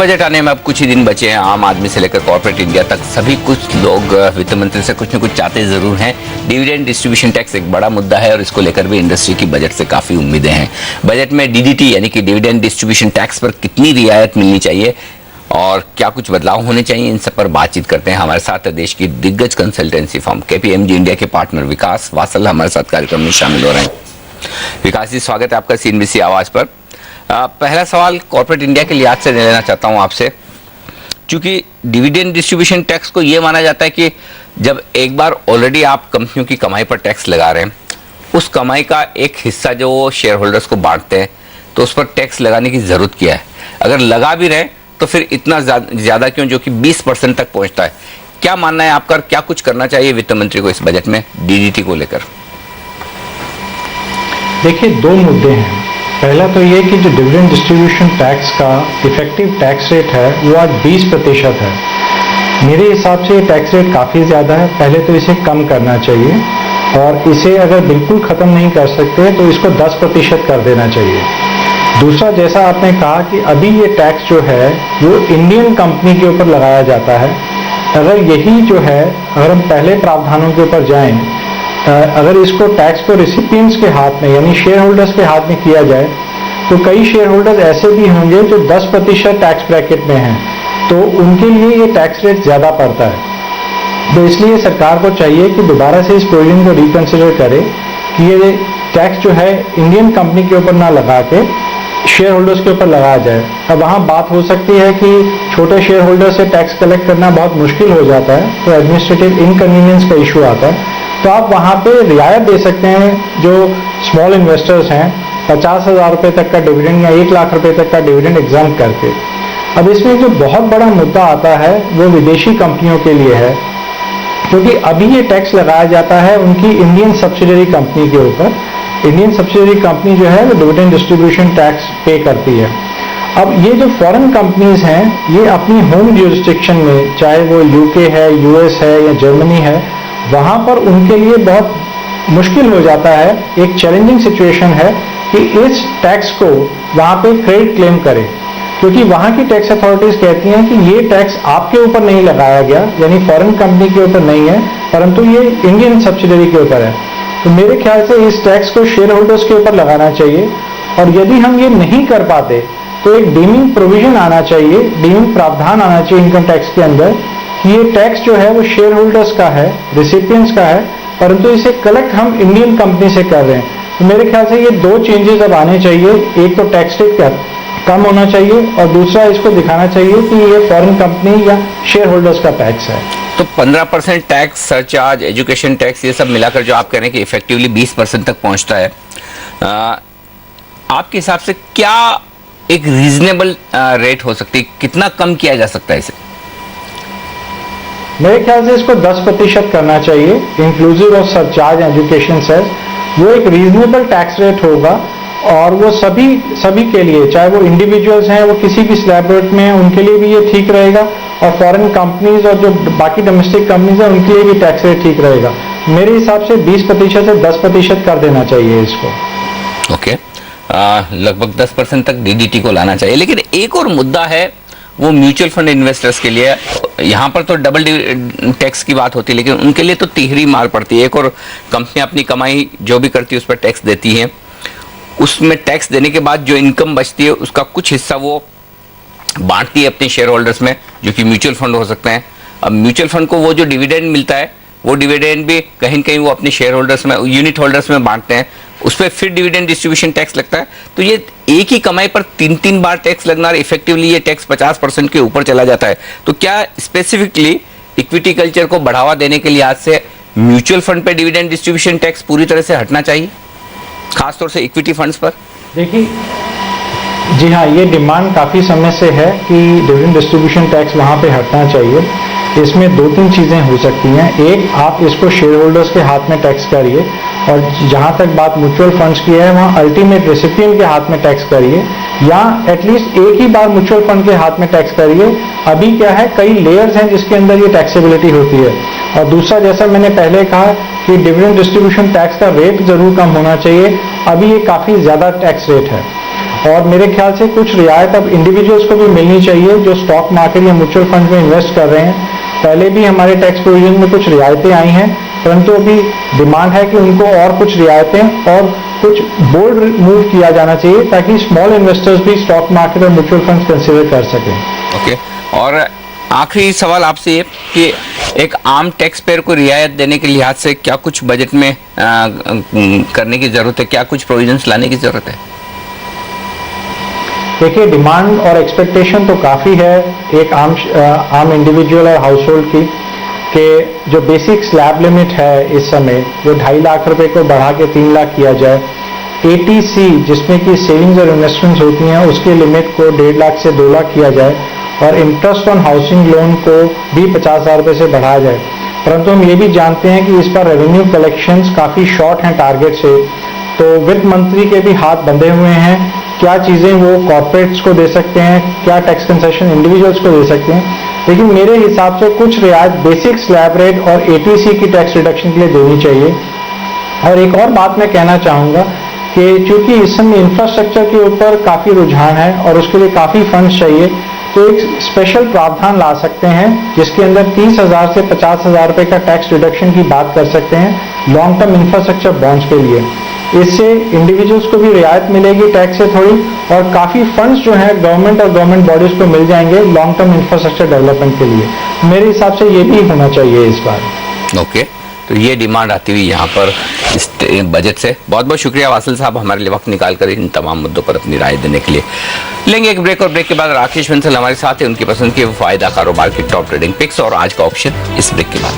Budget आने में अब कुछ ही दिन बचे हैं। आम आदमी से लेकर कॉर्पोरेट इंडिया तक सभी कुछ लोग वित्त मंत्री से कुछ न कुछ चाहते जरूर हैं। डिविडेंड डिस्ट्रीब्यूशन टैक्स एक बड़ा मुद्दा है और इसको लेकर भी इंडस्ट्री की बजट से काफी उम्मीदें हैं। बजट में डीडीटी यानी कि डिविडेंड डिस्ट्रीब्यूशन टैक्स पर कितनी रियायत मिलनी चाहिए और क्या कुछ बदलाव होने चाहिए, इन सब पर बातचीत करते हैं। हमारे साथ देश की दिग्गज कंसल्टेंसी फर्म केपीएमजी इंडिया के पार्टनर विकास वासल हमारे साथ कार्यक्रम में शामिल हो रहे हैं। विकास जी, स्वागत है आपका सीएनबीसी आवाज पर। पहला सवाल कॉर्पोरेट इंडिया के लिहाज से लेना चाहता हूं आपसे, क्योंकि डिविडेंड डिस्ट्रीब्यूशन टैक्स को यह माना जाता है कि जब एक बार ऑलरेडी आप कंपनियों की कमाई पर टैक्स लगा रहे हैं, उस कमाई का एक हिस्सा जो वो शेयर होल्डर्स को बांटते हैं, तो उस पर टैक्स लगाने की जरूरत क्या है? अगर लगा भी रहे तो फिर इतना ज्यादा क्यों, जो कि 20% तक पहुंचता है? क्या मानना है आपका, क्या कुछ करना चाहिए वित्त मंत्री को इस बजट में डीडीटी को लेकर? देखिए, दो मुद्दे हैं। पहला तो ये कि जो डिविडेंड डिस्ट्रीब्यूशन टैक्स का इफेक्टिव टैक्स रेट है वो आज 20% है। मेरे हिसाब से ये टैक्स रेट काफ़ी ज़्यादा है। पहले तो इसे कम करना चाहिए और इसे अगर बिल्कुल ख़त्म नहीं कर सकते तो इसको 10% कर देना चाहिए। दूसरा, जैसा आपने कहा कि अभी ये टैक्स जो है वो इंडियन कंपनी के ऊपर लगाया जाता है। अगर यही जो है, अगर हम पहले प्रावधानों के ऊपर जाएं, अगर इसको टैक्स को रिसिपिएंट्स के हाथ में यानी शेयर होल्डर्स के हाथ में किया जाए तो कई शेयर होल्डर्स ऐसे भी होंगे जो 10% टैक्स ब्रैकेट में हैं, तो उनके लिए ये टैक्स रेट ज़्यादा पड़ता है। तो इसलिए सरकार को चाहिए कि दोबारा से इस प्रोविजन को रिकंसिडर करे कि ये टैक्स जो है इंडियन कंपनी के ऊपर ना लगा के शेयर होल्डर्स के ऊपर लगाया जाए। अब वहाँ बात हो सकती है कि छोटे शेयर होल्डर से टैक्स कलेक्ट करना बहुत मुश्किल हो जाता है, तो एडमिनिस्ट्रेटिव इनकन्वीनियंस का इशू आता है। तो आप वहाँ पे रियायत दे सकते हैं। जो स्मॉल इन्वेस्टर्स हैं, 50,000 रुपये तक का डिविडेंड या 1 लाख रुपये तक का डिविडेंड एग्जाम करके। अब इसमें जो बहुत बड़ा मुद्दा आता है वो विदेशी कंपनियों के लिए है, क्योंकि अभी ये टैक्स लगाया जाता है उनकी इंडियन सब्सिडरी कंपनी के ऊपर। इंडियन सब्सिडरी कंपनी जो है वो डिविडेंड डिस्ट्रीब्यूशन टैक्स पे करती है। अब ये जो फॉरेन कंपनीज हैं, ये अपनी होम ज्यूरिसडिक्शन में, चाहे वो यूके है, यूएस है या जर्मनी है, वहाँ पर उनके लिए बहुत मुश्किल हो जाता है, एक चैलेंजिंग सिचुएशन है कि इस टैक्स को वहाँ पे क्रेडिट क्लेम करें, क्योंकि वहाँ की टैक्स अथॉरिटीज कहती हैं कि ये टैक्स आपके ऊपर नहीं लगाया गया, यानी फॉरेन कंपनी के ऊपर नहीं है, परंतु ये इंडियन सब्सिडरी के ऊपर है। तो मेरे ख्याल से इस टैक्स को शेयर होल्डर्स के ऊपर लगाना चाहिए, और यदि हम ये नहीं कर पाते तो एक डीमिंग प्रोविजन आना चाहिए, डीमिंग प्रावधान आना चाहिए इनकम टैक्स के अंदर कि ये टैक्स जो है वो शेयर होल्डर्स का है, रिसिपिएंट्स का है, परंतु इसे कलेक्ट हम इंडियन कंपनी से कर रहे हैं। तो मेरे ख्याल से ये दो चेंजेस अब आने चाहिए। एक तो टैक्स रेट कम होना चाहिए और दूसरा इसको दिखाना चाहिए कि ये फॉरेन कंपनी या शेयर होल्डर्स का टैक्स है। तो 15% टैक्स, सरचार्ज, एजुकेशन टैक्स, ये सब मिलाकर जो आप कह रहे हैं कि इफेक्टिवली 20% तक पहुंचता है, आपके हिसाब से क्या एक रीजनेबल रेट हो सकती है? कितना कम किया जा सकता है इसे? मेरे ख्याल से इसको 10% करना चाहिए, inclusive of surcharge education cess. वो एक रीजनेबल टैक्स रेट होगा और वो सभी के लिए, चाहे वो इंडिविजुअल्स हैं, वो किसी भी स्लैब रेट में हैं, उनके लिए भी ये ठीक रहेगा, और फॉरेन कंपनीज और जो बाकी डोमेस्टिक कंपनीज हैं उनके लिए भी टैक्स रेट ठीक रहेगा। मेरे हिसाब से 20% से 10% कर देना चाहिए इसको। ओके, लगभग 10% तक डीडीटी को लाना चाहिए। लेकिन एक और मुद्दा है, वो म्यूचुअल फंड इन्वेस्टर्स के लिए। यहाँ पर तो डबल टैक्स की बात होती है, लेकिन उनके लिए तो तिहरी मार पड़ती है। एक और कंपनियां अपनी कमाई जो भी करती है उस पर टैक्स देती हैं, उसमें टैक्स देने के बाद जो इनकम बचती है उसका कुछ हिस्सा वो बांटती है अपने शेयर होल्डर्स में, जो कि म्यूचुअल फंड हो सकते हैं। अब म्यूचुअल फंड को वो जो डिविडेंड मिलता है, वो डिविडेंड भी कहीं न कहीं वो अपने शेयर होल्डर्स में, यूनिट होल्डर्स में बांटते हैं, उस पर फिर डिविडेंड डिस्ट्रीब्यूशन टैक्स लगता है। तो ये एक ही कमाई पर 3-3 बार टैक्स लगना, और इफेक्टिवली ये टैक्स 50% के ऊपर चला जाता है। तो क्या स्पेसिफिकली इक्विटी कल्चर को बढ़ावा देने के लिहाज से म्यूचुअल फंड पे डिविडेंड डिस्ट्रीब्यूशन टैक्स पूरी तरह से हटना चाहिए, खासतौर से इक्विटी फंड्स पर? देखिए, जी हाँ, ये डिमांड काफ़ी समय से है कि डिविडेंड डिस्ट्रीब्यूशन टैक्स वहाँ पे हटना चाहिए। इसमें 2-3 चीज़ें हो सकती हैं। एक, आप इसको शेयर होल्डर्स के हाथ में टैक्स करिए, और जहाँ तक बात म्यूचुअल फंड्स की है, वहाँ अल्टीमेट रेसिपिएंट के हाथ में टैक्स करिए, या एटलीस्ट एक ही बार म्यूचुअल फंड के हाथ में टैक्स करिए। अभी क्या है, कई लेयर्स हैं जिसके अंदर ये टैक्सेबिलिटी होती है। और दूसरा, जैसा मैंने पहले कहा कि डिविडेंड डिस्ट्रीब्यूशन टैक्स का रेट जरूर कम होना चाहिए। अभी ये काफ़ी ज़्यादा टैक्स रेट है। और मेरे ख्याल से कुछ रियायत अब इंडिविजुअल्स को भी मिलनी चाहिए जो स्टॉक मार्केट या म्यूचुअल फंड में इन्वेस्ट कर रहे हैं। पहले भी हमारे टैक्स प्रोविजन में कुछ रियायतें आई हैं, परंतु अभी डिमांड है कि उनको और कुछ रियायतें और कुछ बोल्ड मूव किया जाना चाहिए ताकि स्मॉल इन्वेस्टर्स भी स्टॉक मार्केट और म्यूचुअल फंड कंसिडर कर सकें। ओके, और आखिरी सवाल आपसे ये कि एक आम टैक्स पेयर को रियायत देने के लिहाज से क्या कुछ बजट में करने की जरूरत है, क्या कुछ प्रोविजंस लाने की जरूरत है? देखिए, डिमांड और एक्सपेक्टेशन तो काफ़ी है एक आम इंडिविजुअल और हाउस होल्ड की, कि जो बेसिक स्लैब लिमिट है इस समय वो 2.5 लाख रुपए को बढ़ा के 3 लाख किया जाए। ATC जिसमें कि सेविंग्स और इन्वेस्टमेंट्स होती हैं उसके लिमिट को 1.5 लाख से 2 लाख किया जाए और इंटरेस्ट ऑन हाउसिंग लोन को भी 50,000 रुपये से बढ़ाया जाए। परंतु हम ये भी जानते हैं कि इस पर रेवेन्यू कलेक्शंस काफ़ी शॉर्ट हैं टारगेट से, तो वित्त मंत्री के भी हाथ बंधे हुए हैं। क्या चीज़ें वो कॉर्पोरेट्स को दे सकते हैं, क्या टैक्स कंसेशन इंडिविजुअल्स को दे सकते हैं, लेकिन मेरे हिसाब से कुछ रियायत बेसिक स्लैब रेट और ATC की टैक्स रिडक्शन के लिए देनी चाहिए। और एक और बात मैं कहना चाहूँगा कि चूंकि इस समय इंफ्रास्ट्रक्चर के ऊपर काफ़ी रुझान है और उसके लिए काफ़ी फंड्स चाहिए, तो एक स्पेशल प्रावधान ला सकते हैं जिसके अंदर 30,000 से 50,000 रुपये का टैक्स रिडक्शन की बात कर सकते हैं लॉन्ग टर्म इंफ्रास्ट्रक्चर बॉन्ड्स के लिए। इससे इंडिविजुअल्स को भी रियायत मिलेगी टैक्स से थोड़ी, और काफ़ी फंड्स जो हैं गवर्नमेंट और गवर्नमेंट बॉडीज को मिल जाएंगे लॉन्ग टर्म इंफ्रास्ट्रक्चर डेवलपमेंट के लिए। मेरे हिसाब से ये भी होना चाहिए इस बार। ओके, तो ये डिमांड आती हुई यहाँ पर इस बजट से। बहुत बहुत शुक्रिया वासिल साहब हमारे लिए वक्त निकाल कर इन तमाम मुद्दों पर अपनी राय देने के लिए। लेंगे एक ब्रेक और ब्रेक के बाद राकेश बंसल हमारे साथ है, उनकी पसंद के फायदा कारोबार की टॉप ट्रेडिंग पिक्स और आज का ऑप्शन इस ब्रेक के बाद।